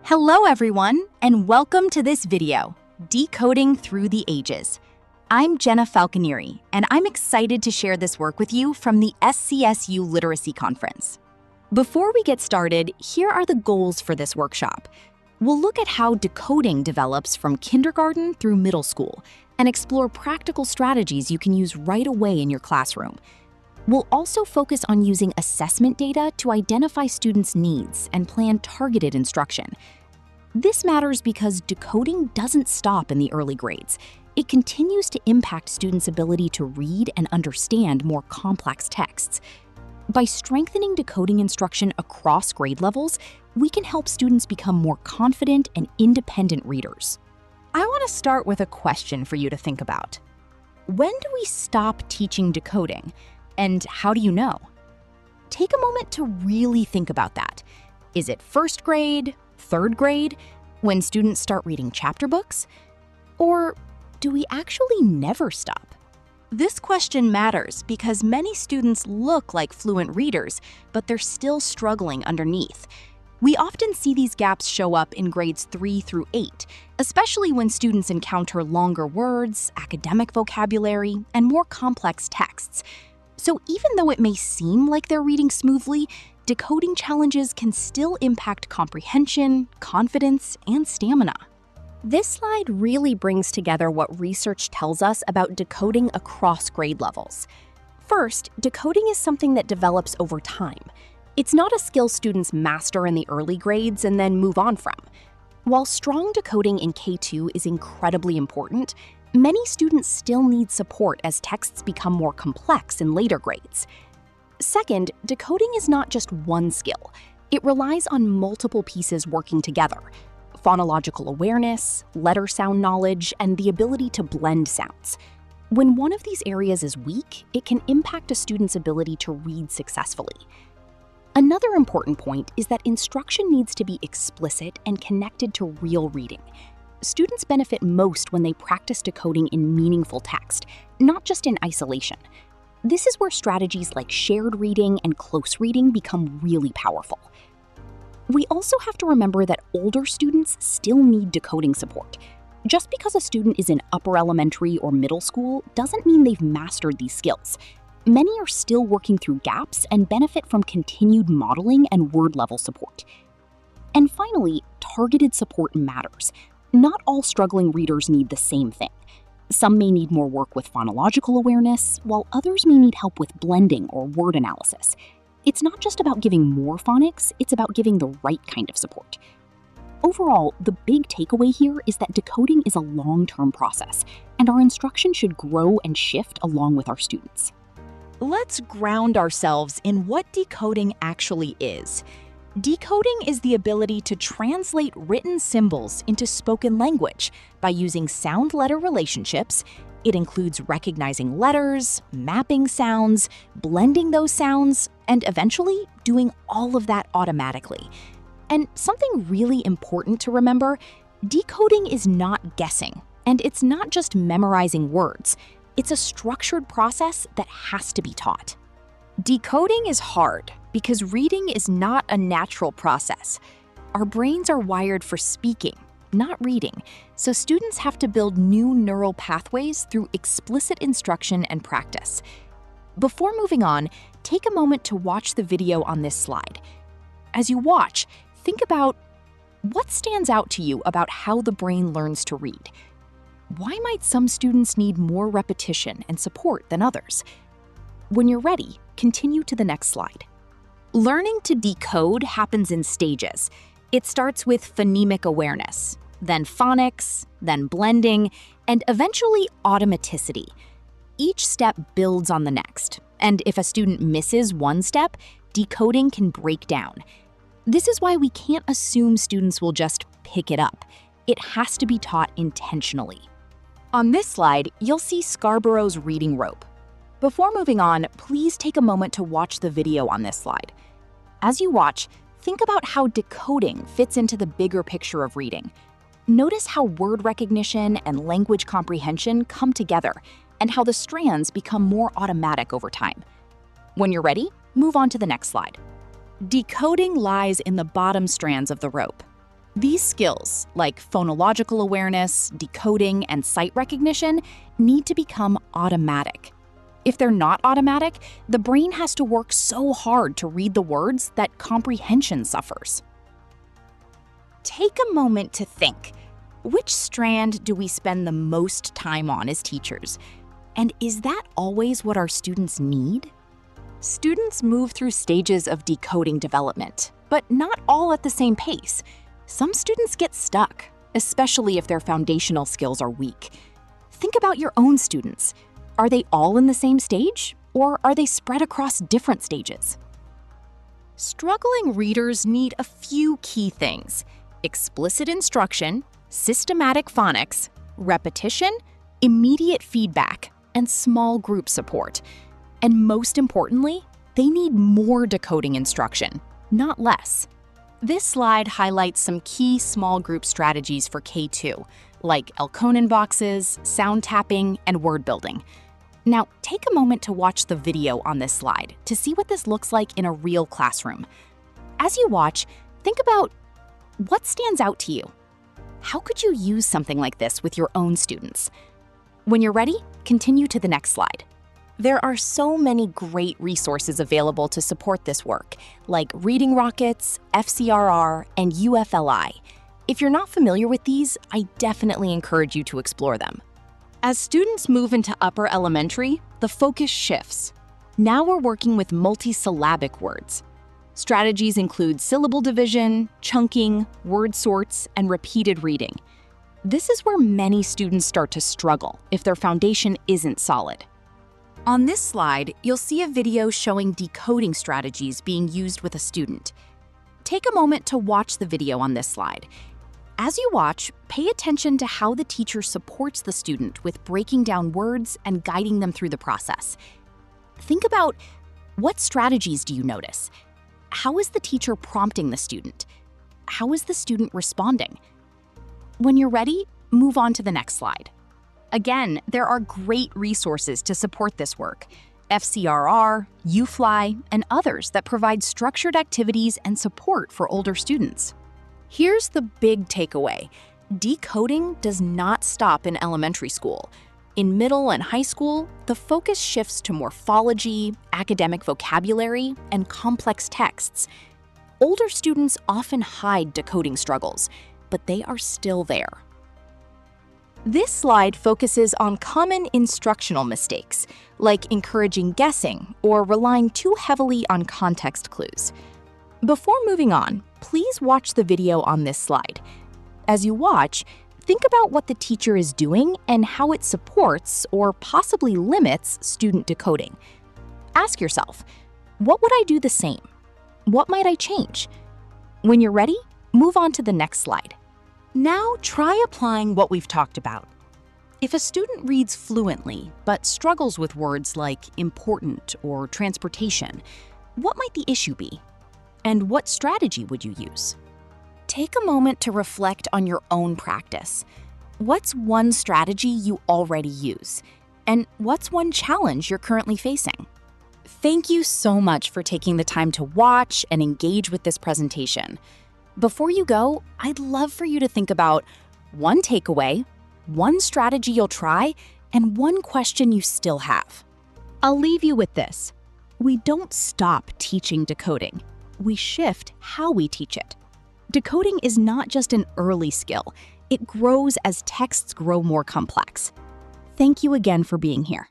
Hello everyone, and welcome to this video, Decoding Through the Ages. I'm Jenna Falconieri, and I'm excited to share this work with you from the SCSU Literacy Conference. Before we get started, here are the goals for this workshop. We'll look at how decoding develops from kindergarten through middle school and explore practical strategies you can use right away in your classroom. We'll also focus on using assessment data to identify students' needs and plan targeted instruction. This matters because decoding doesn't stop in the early grades. It continues to impact students' ability to read and understand more complex texts. By strengthening decoding instruction across grade levels, we can help students become more confident and independent readers. I want to start with a question for you to think about. When do we stop teaching decoding? And how do you know? Take a moment to really think about that. Is it first grade, third grade, when students start reading chapter books? Or do we actually never stop? This question matters because many students look like fluent readers, but they're still struggling underneath. We often see these gaps show up in grades 3 through 8, especially when students encounter longer words, academic vocabulary, and more complex texts. So even though it may seem like they're reading smoothly, decoding challenges can still impact comprehension, confidence, and stamina. This slide really brings together what research tells us about decoding across grade levels. First, decoding is something that develops over time. It's not a skill students master in the early grades and then move on from. While strong decoding in K2 is incredibly important, many students still need support as texts become more complex in later grades. Second, decoding is not just one skill. It relies on multiple pieces working together: phonological awareness, letter sound knowledge, and the ability to blend sounds. When one of these areas is weak, it can impact a student's ability to read successfully. Another important point is that instruction needs to be explicit and connected to real reading. Students benefit most when they practice decoding in meaningful text, not just in isolation. This is where strategies like shared reading and close reading become really powerful. We also have to remember that older students still need decoding support. Just because a student is in upper elementary or middle school doesn't mean they've mastered these skills. Many are still working through gaps and benefit from continued modeling and word-level support. And finally, targeted support matters. Not all struggling readers need the same thing. Some may need more work with phonological awareness, while others may need help with blending or word analysis. It's not just about giving more phonics, it's about giving the right kind of support. Overall, the big takeaway here is that decoding is a long-term process, and our instruction should grow and shift along with our students. Let's ground ourselves in what decoding actually is. Decoding is the ability to translate written symbols into spoken language by using sound-letter relationships. It includes recognizing letters, mapping sounds, blending those sounds, and eventually doing all of that automatically. And something really important to remember, decoding is not guessing, and it's not just memorizing words. It's a structured process that has to be taught. Decoding is hard because reading is not a natural process. Our brains are wired for speaking, not reading, so students have to build new neural pathways through explicit instruction and practice. Before moving on, take a moment to watch the video on this slide. As you watch, think about what stands out to you about how the brain learns to read. Why might some students need more repetition and support than others? When you're ready, continue to the next slide. Learning to decode happens in stages. It starts with phonemic awareness, then phonics, then blending, and eventually automaticity. Each step builds on the next, and if a student misses one step, decoding can break down. This is why we can't assume students will just pick it up. It has to be taught intentionally. On this slide, you'll see Scarborough's reading rope. Before moving on, please take a moment to watch the video on this slide. As you watch, think about how decoding fits into the bigger picture of reading. Notice how word recognition and language comprehension come together, and how the strands become more automatic over time. When you're ready, move on to the next slide. Decoding lies in the bottom strands of the rope. These skills, like phonological awareness, decoding, and sight recognition, need to become automatic. If they're not automatic, the brain has to work so hard to read the words that comprehension suffers. Take a moment to think. Which strand do we spend the most time on as teachers? And is that always what our students need? Students move through stages of decoding development, but not all at the same pace. Some students get stuck, especially if their foundational skills are weak. Think about your own students. Are they all in the same stage, or are they spread across different stages? Struggling readers need a few key things: explicit instruction, systematic phonics, repetition, immediate feedback, and small group support. And most importantly, they need more decoding instruction, not less. This slide highlights some key small group strategies for K2, like Elkonin boxes, sound tapping, and word building. Now, take a moment to watch the video on this slide to see what this looks like in a real classroom. As you watch, think about what stands out to you. How could you use something like this with your own students? When you're ready, continue to the next slide. There are so many great resources available to support this work, like Reading Rockets, FCRR, and UFLI. If you're not familiar with these, I definitely encourage you to explore them. As students move into upper elementary, the focus shifts. Now we're working with multisyllabic words. Strategies include syllable division, chunking, word sorts, and repeated reading. This is where many students start to struggle if their foundation isn't solid. On this slide, you'll see a video showing decoding strategies being used with a student. Take a moment to watch the video on this slide. As you watch, pay attention to how the teacher supports the student with breaking down words and guiding them through the process. Think about, what strategies do you notice? How is the teacher prompting the student? How is the student responding? When you're ready, move on to the next slide. Again, there are great resources to support this work: FCRR, UFLI, and others that provide structured activities and support for older students. Here's the big takeaway: decoding does not stop in elementary school. In middle and high school, the focus shifts to morphology, academic vocabulary, and complex texts. Older students often hide decoding struggles, but they are still there. This slide focuses on common instructional mistakes, like encouraging guessing or relying too heavily on context clues. Before moving on, please watch the video on this slide. As you watch, think about what the teacher is doing and how it supports or possibly limits student decoding. Ask yourself, what would I do the same? What might I change? When you're ready, move on to the next slide. Now try applying what we've talked about. If a student reads fluently but struggles with words like important or transportation, what might the issue be? And what strategy would you use? Take a moment to reflect on your own practice. What's one strategy you already use? And what's one challenge you're currently facing? Thank you so much for taking the time to watch and engage with this presentation. Before you go, I'd love for you to think about one takeaway, one strategy you'll try, and one question you still have. I'll leave you with this: we don't stop teaching decoding. We shift how we teach it. Decoding is not just an early skill. It grows as texts grow more complex. Thank you again for being here.